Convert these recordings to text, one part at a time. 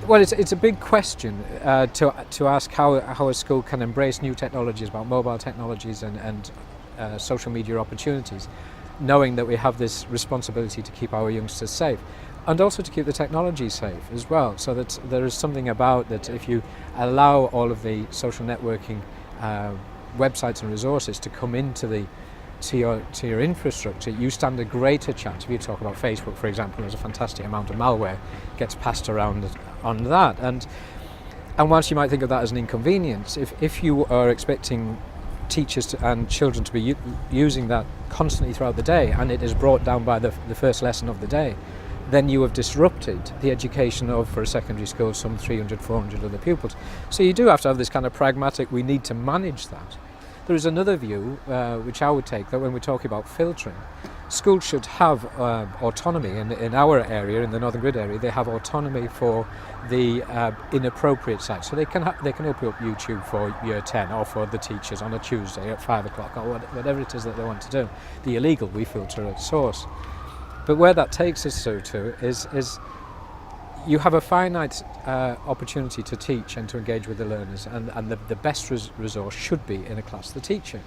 Well, it's a big question to ask how a school can embrace new technologies, about mobile technologies and social media opportunities, knowing that we have this responsibility to keep our youngsters safe and also to keep the technology safe as well, so that there is something about that if you allow all of the social networking websites and resources to come into your infrastructure, you stand a greater chance. If you talk about Facebook, for example, there's a fantastic amount of malware gets passed around on that, and whilst you might think of that as an inconvenience, if you are expecting teachers and children to be using that constantly throughout the day, and it is brought down by the first lesson of the day, then you have disrupted the education of, for a secondary school, some 300, 400 other pupils. So you do have to have this kind of pragmatic, we need to manage that. There is another view, which I would take, that when we're talking about filtering, schools should have autonomy. In our area, in the Northern Grid area, they have autonomy for the inappropriate sites. So they can open up YouTube for Year 10 or for the teachers on a Tuesday at 5 o'clock or whatever it is that they want to do. The illegal we filter at source. But where that takes us to is you have a finite opportunity to teach and to engage with the learners, and the best resource should be in a class, the teacher.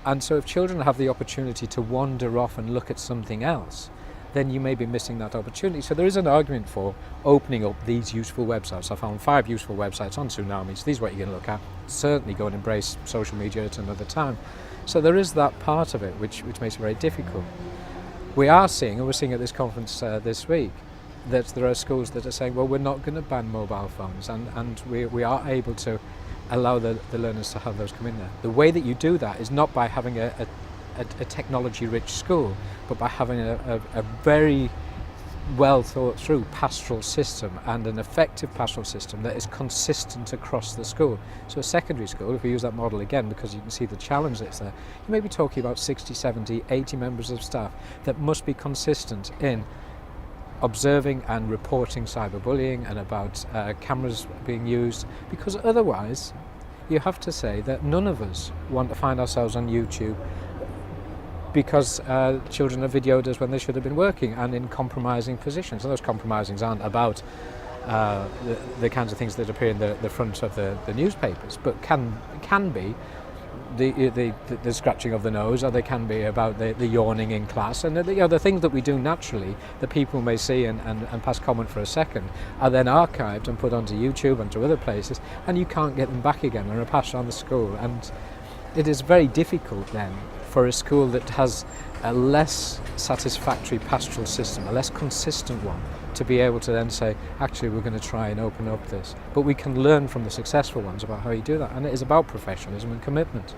And so if children have the opportunity to wander off and look at something else, then you may be missing that opportunity. So there is an argument for opening up these useful websites. I found 5 useful websites on Tsunamis. These are what you're going to look at. Certainly go and embrace social media at another time. So there is that part of it which makes it very difficult. We are seeing, and we're seeing at this conference this week, that there are schools that are saying, well, we're not going to ban mobile phones, and we are able to allow the learners to have those come in there. The way that you do that is not by having a technology-rich school, but by having a very well thought through pastoral system, and an effective pastoral system that is consistent across the school. So a secondary school, if we use that model again, because you can see the challenge that's there, you may be talking about 60, 70, 80 members of staff that must be consistent in observing and reporting cyberbullying and about cameras being used, because otherwise you have to say that none of us want to find ourselves on YouTube because children are videoed us when they should have been working and in compromising positions. And those compromisings aren't about the kinds of things that appear in the front of the newspapers, but can be the scratching of the nose, or they can be about the yawning in class, and the things that we do naturally that people may see and pass comment for a second are then archived and put onto YouTube and to other places, and you can't get them back again and are passed around the school. And it is very difficult then for a school that has a less satisfactory pastoral system, a less consistent one, to be able to then say, actually, we're going to try and open up this. But we can learn from the successful ones about how you do that, and it is about professionalism and commitment.